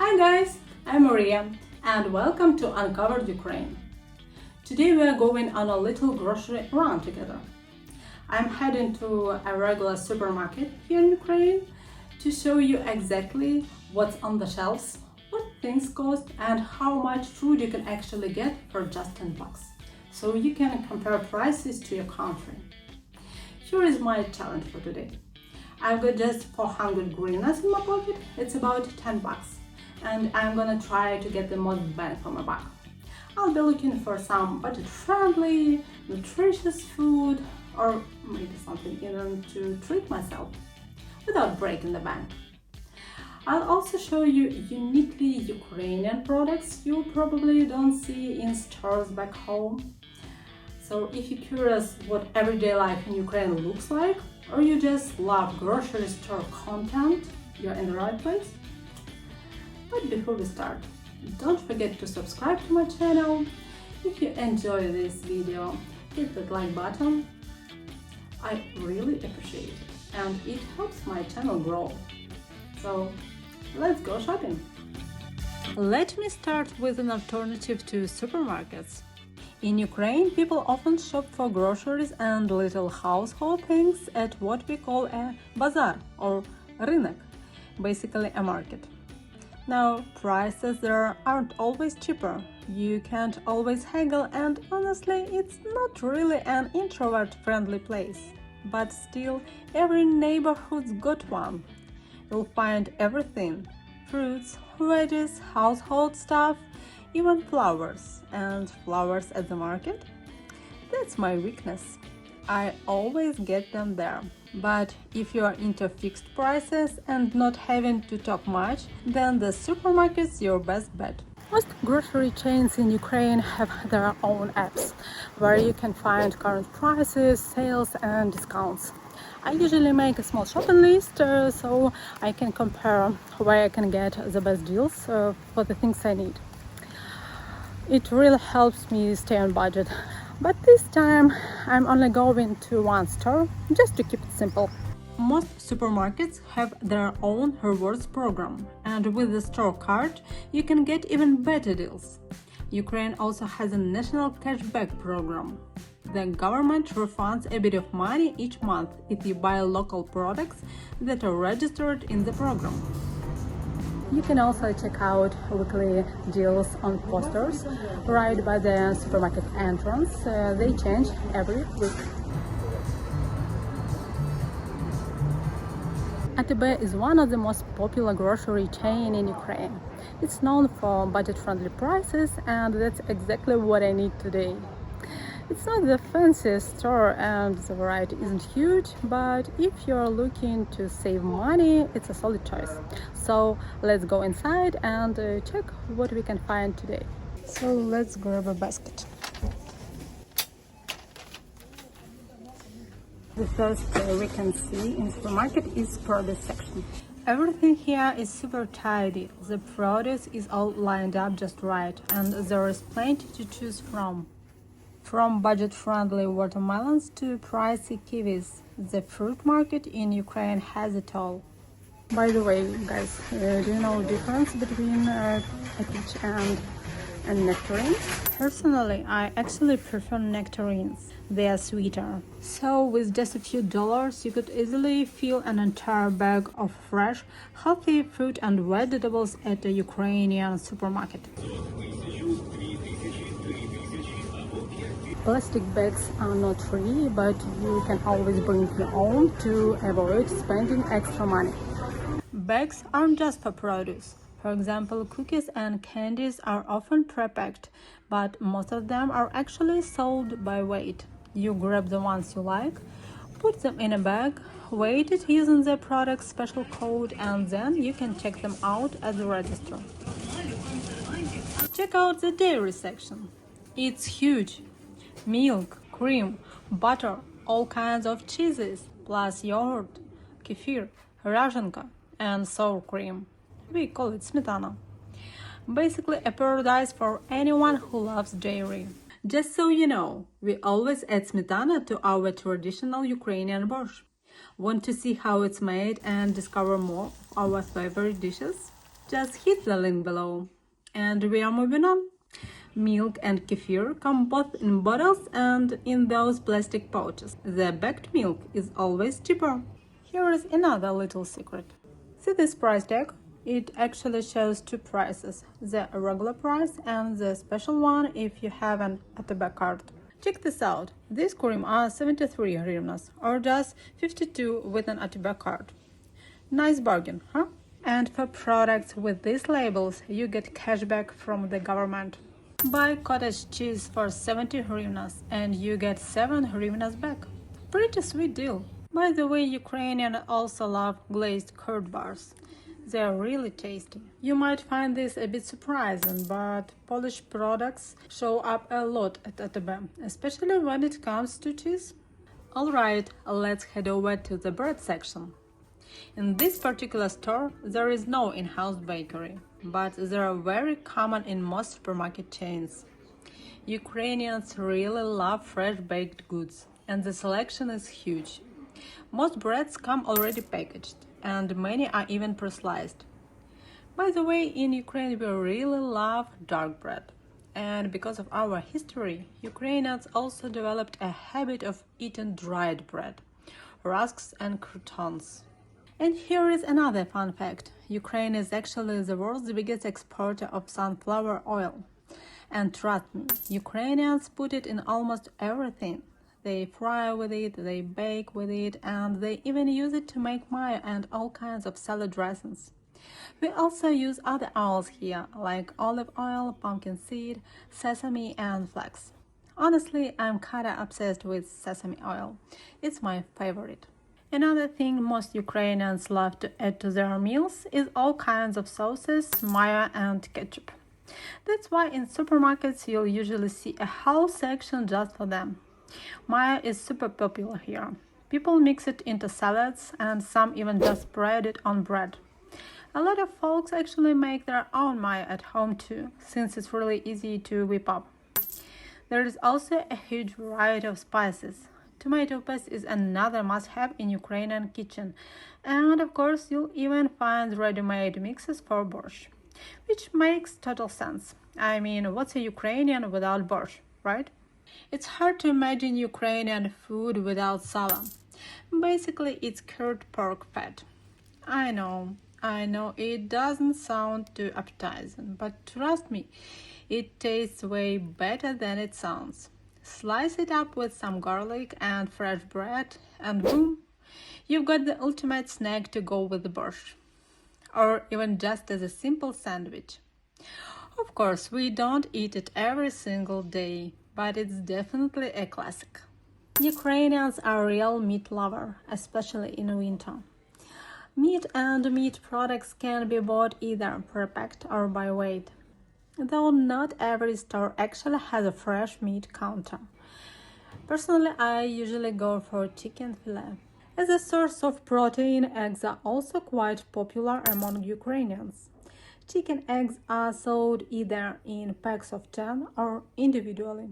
Hi guys, I'm Maria and welcome to Uncovered Ukraine. Today we are going on a little grocery run together. I'm heading to a regular supermarket here in Ukraine to show you exactly what's on the shelves, what things cost and how much food you can actually get for just 10 bucks. So you can compare prices to your country. Here is my challenge for today. I've got just 400 hryvnias in my pocket, it's about 10 bucks. And I'm gonna try to get the most bang for my buck. I'll be looking for some budget-friendly, nutritious food, or maybe something even to treat myself without breaking the bank. I'll also show you uniquely Ukrainian products you probably don't see in stores back home. So if you're curious what everyday life in Ukraine looks like, or you just love grocery store content, you're in the right place. But before we start, don't forget to subscribe to my channel. If you enjoy this video, hit that like button. I really appreciate it and it helps my channel grow. So let's go shopping. Let me start with an alternative to supermarkets. In Ukraine, people often shop for groceries and little household things at what we call a bazaar or rynek, basically a market. Now, prices there aren't always cheaper, you can't always haggle, and honestly, it's not really an introvert-friendly place. But still, every neighborhood's got one. You'll find everything: fruits, veggies, household stuff, even flowers. And flowers at the market? That's my weakness. I always get them there. But if you are into fixed prices and not having to talk much, then the supermarket's your best bet. Most grocery chains in Ukraine have their own apps, where you can find current prices, sales and discounts. I usually make a small shopping list so I can compare where I can get the best deals for the things I need. It really helps me stay on budget. But this time I'm only going to one store just to keep it simple. Most supermarkets have their own rewards program, and with the store card you can get even better deals. Ukraine also has a national cashback program. The government refunds a bit of money each month if you buy local products that are registered in the program. You can also check out weekly deals on posters right by the supermarket entrance. They change every week. ATB is one of the most popular grocery chains in Ukraine. It's known for budget-friendly prices, and that's exactly what I need today. It's not the fanciest store and the variety isn't huge, but if you're looking to save money, it's a solid choice. So let's go inside and check what we can find today. So let's grab a basket. The first we can see in the supermarket is produce section. Everything here is super tidy. The produce is all lined up just right, and there is plenty to choose from. From budget-friendly watermelons to pricey kiwis, the fruit market in Ukraine has it all. By the way, guys, do you know the difference between a peach and nectarines? Personally, I actually prefer nectarines. They are sweeter. So with just a few dollars, you could easily fill an entire bag of fresh, healthy fruit and vegetables at a Ukrainian supermarket. Plastic bags are not free, but you can always bring your own to avoid spending extra money. Bags aren't just for produce. For example, cookies and candies are often pre-packed, but most of them are actually sold by weight. You grab the ones you like, put them in a bag, weight it using the product's special code, and then you can check them out at the register. Check out the dairy section. It's huge. Milk, cream, butter, all kinds of cheeses, plus yogurt, kefir, rajinka, and sour cream. We call it smetana. Basically a paradise for anyone who loves dairy. Just so you know, we always add smetana to our traditional Ukrainian borscht. Want to see how it's made and discover more of our favorite dishes? Just hit the link below. And we are moving on. Milk and kefir come both in bottles and in those plastic pouches. The bagged milk is always cheaper. Here is another little secret. See this price tag? It actually shows two prices, the regular price and the special one if you have an ATB card. Check this out. These kurim are 73 hryvnias, or just 52 with an ATB card. Nice bargain, huh? And for products with these labels, you get cashback from the government. Buy cottage cheese for 70 hryvnias and you get 7 hryvnias back. Pretty sweet deal. By the way, Ukrainians also love glazed curd bars. They're really tasty. You might find this a bit surprising, but Polish products show up a lot at ATB, especially when it comes to cheese. Alright, let's head over to the bread section. In this particular store, there is no in-house bakery, but they are very common in most supermarket chains. Ukrainians really love fresh baked goods, and the selection is huge. Most breads come already packaged, and many are even pre-sliced. By the way, in Ukraine we really love dark bread, and because of our history, Ukrainians also developed a habit of eating dried bread, rusks and croutons. And here is another fun fact. Ukraine is actually the world's biggest exporter of sunflower oil. And trust me, Ukrainians put it in almost everything. They fry with it, they bake with it, and they even use it to make mayo and all kinds of salad dressings. We also use other oils here, like olive oil, pumpkin seed, sesame, and flax. Honestly, I'm kinda obsessed with sesame oil. It's my favorite. Another thing most Ukrainians love to add to their meals is all kinds of sauces, mayo, and ketchup. That's why in supermarkets you'll usually see a whole section just for them. Mayo is super popular here. People mix it into salads and some even just spread it on bread. A lot of folks actually make their own mayo at home too, since it's really easy to whip up. There is also a huge variety of spices. Tomato paste is another must-have in Ukrainian kitchen, and of course you'll even find ready-made mixes for borscht, which makes total sense. I mean, what's a Ukrainian without borscht, right? It's hard to imagine Ukrainian food without salam. Basically, it's cured pork fat. I know, it doesn't sound too appetizing, but trust me, it tastes way better than it sounds. Slice it up with some garlic and fresh bread, and boom, you've got the ultimate snack to go with the borscht, or even just as a simple sandwich. Of course, we don't eat it every single day, but it's definitely a classic. Ukrainians are real meat lovers, especially in winter. Meat and meat products can be bought either pre-packed or by weight, though not every store actually has a fresh meat counter. Personally, I usually go for chicken fillet. As a source of protein, eggs are also quite popular among Ukrainians. Chicken eggs are sold either in packs of 10 or individually.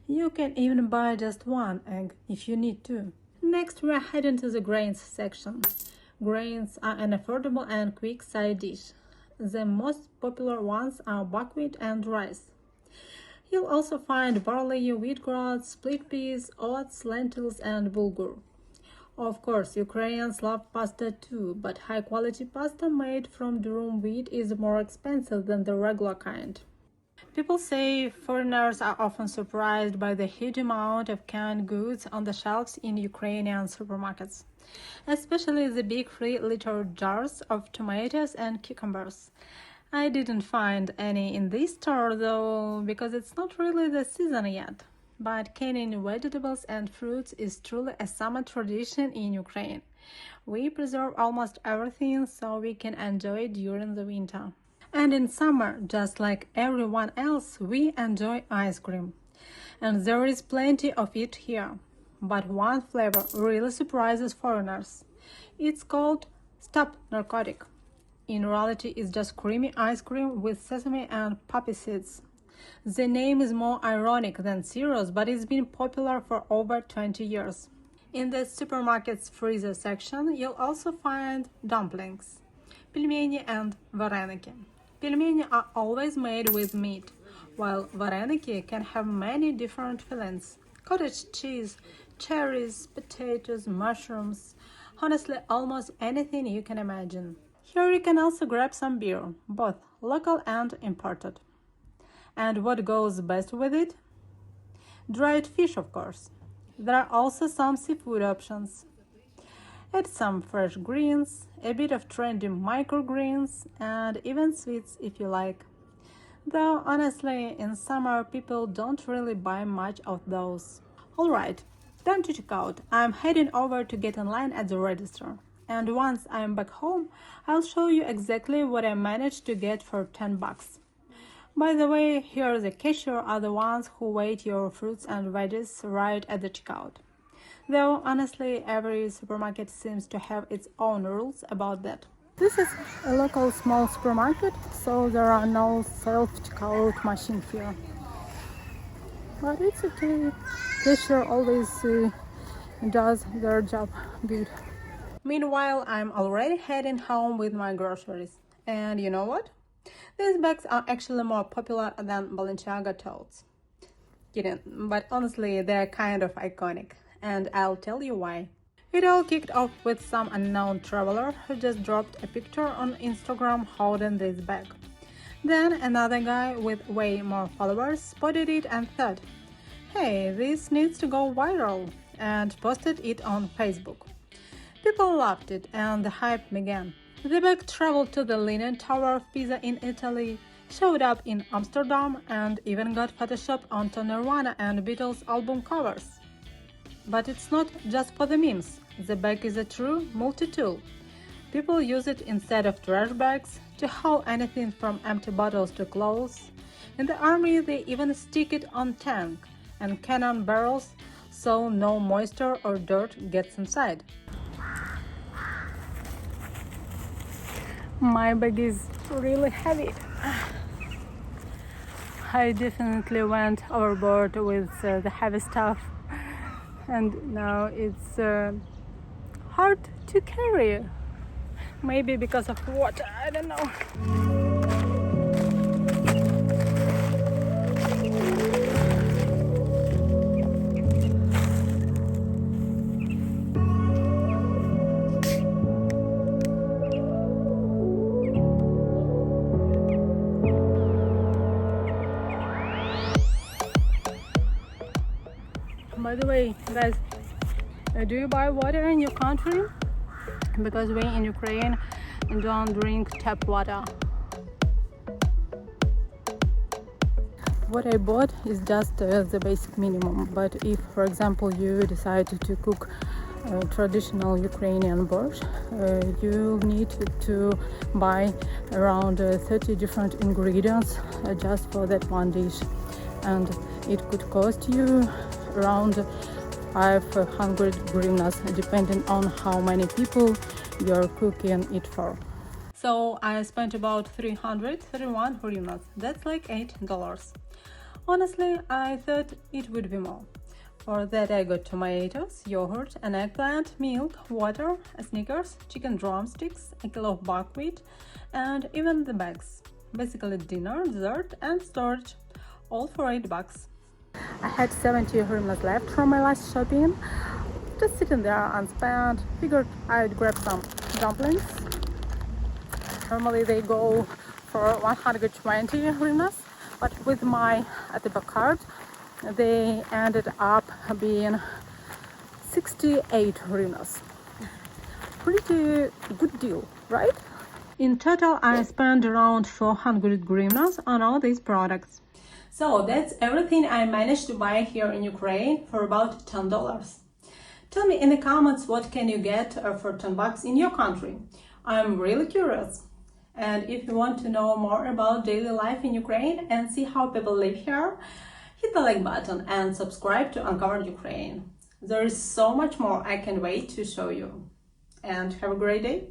You can even buy just one egg if you need to. Next, we are heading to the grains section. Grains are an affordable and quick side dish. The most popular ones are buckwheat and rice. You'll also find barley, wheatgrass, split peas, oats, lentils, and bulgur. Of course, Ukrainians love pasta too, but high-quality pasta made from durum wheat is more expensive than the regular kind. People say foreigners are often surprised by the huge amount of canned goods on the shelves in Ukrainian supermarkets, especially the big 3-liter jars of tomatoes and cucumbers. I didn't find any in this store though, because it's not really the season yet. But canning vegetables and fruits is truly a summer tradition in Ukraine. We preserve almost everything so we can enjoy it during the winter. And in summer, just like everyone else, we enjoy ice cream. And there is plenty of it here. But one flavor really surprises foreigners. It's called Stop Narcotic. In reality, it's just creamy ice cream with sesame and poppy seeds. The name is more ironic than serious, but it's been popular for over 20 years. In the supermarket's freezer section, you'll also find dumplings. pelmeni and vareniki. Pelmeni are always made with meat, while vareniki can have many different fillings: cottage cheese, cherries, potatoes, mushrooms, honestly almost anything you can imagine. Here you can also grab some beer, both local and imported. And what goes best with it? Dried fish, of course. There are also some seafood options. Add some fresh greens, a bit of trendy microgreens, and even sweets if you like. Though honestly, in summer people don't really buy much of those. Alright, time to check out. I'm heading over to get in line at the register. And once I'm back home, I'll show you exactly what I managed to get for 10 bucks. By the way, here the cashier are the ones who weigh your fruits and veggies right at the checkout. Though honestly, every supermarket seems to have its own rules about that. This is a local small supermarket, so there are no self-checkout machines here. But it's okay. Cashier always does their job good. Meanwhile, I'm already heading home with my groceries. And you know what? These bags are actually more popular than Balenciaga totes. Kidding, but honestly, they're kind of iconic, and I'll tell you why. It all kicked off with some unknown traveler who just dropped a picture on Instagram holding this bag. Then another guy with way more followers spotted it and thought, hey, this needs to go viral, and posted it on Facebook. People loved it and the hype began. The bag traveled to the Leaning Tower of Pisa in Italy, showed up in Amsterdam, and even got photoshopped onto Nirvana and Beatles album covers. But it's not just for the memes. The bag is a true multi-tool. People use it instead of trash bags to haul anything from empty bottles to clothes. In the army, they even stick it on tank and cannon barrels so no moisture or dirt gets inside. My bag is really heavy. I definitely went overboard with the heavy stuff, and now it's hard to carry. Maybe because of water, I don't know. By the way, guys, do you buy water in your country? Because we in Ukraine don't drink tap water. What I bought is just the basic minimum, but if, for example, you decide to cook traditional Ukrainian borscht, you need to buy around 30 different ingredients just for that one dish, and it could cost you around 500 hryvnias, depending on how many people you're cooking it for. So I spent about 331 hryvnias. That's like $8. Honestly, I thought it would be more. For that I got tomatoes, yogurt, an eggplant, milk, water, Snickers, chicken drumsticks, a kilo of buckwheat, and even the bags. Basically dinner, dessert, and storage, all for $8. I had 70 hryvnias left from my last shopping, just sitting there unspent. Figured I'd grab some dumplings. Normally they go for 120 hryvnias, but with my Atiba card they ended up being 68 hryvnias. Pretty good deal, right? In total I spent around 400 hryvnias on all these products. So that's everything I managed to buy here in Ukraine for about $10. Tell me in the comments what can you get for $10 in your country. I'm really curious. And if you want to know more about daily life in Ukraine and see how people live here, hit the like button and subscribe to Uncovered Ukraine. There is so much more I can't wait to show you. And have a great day.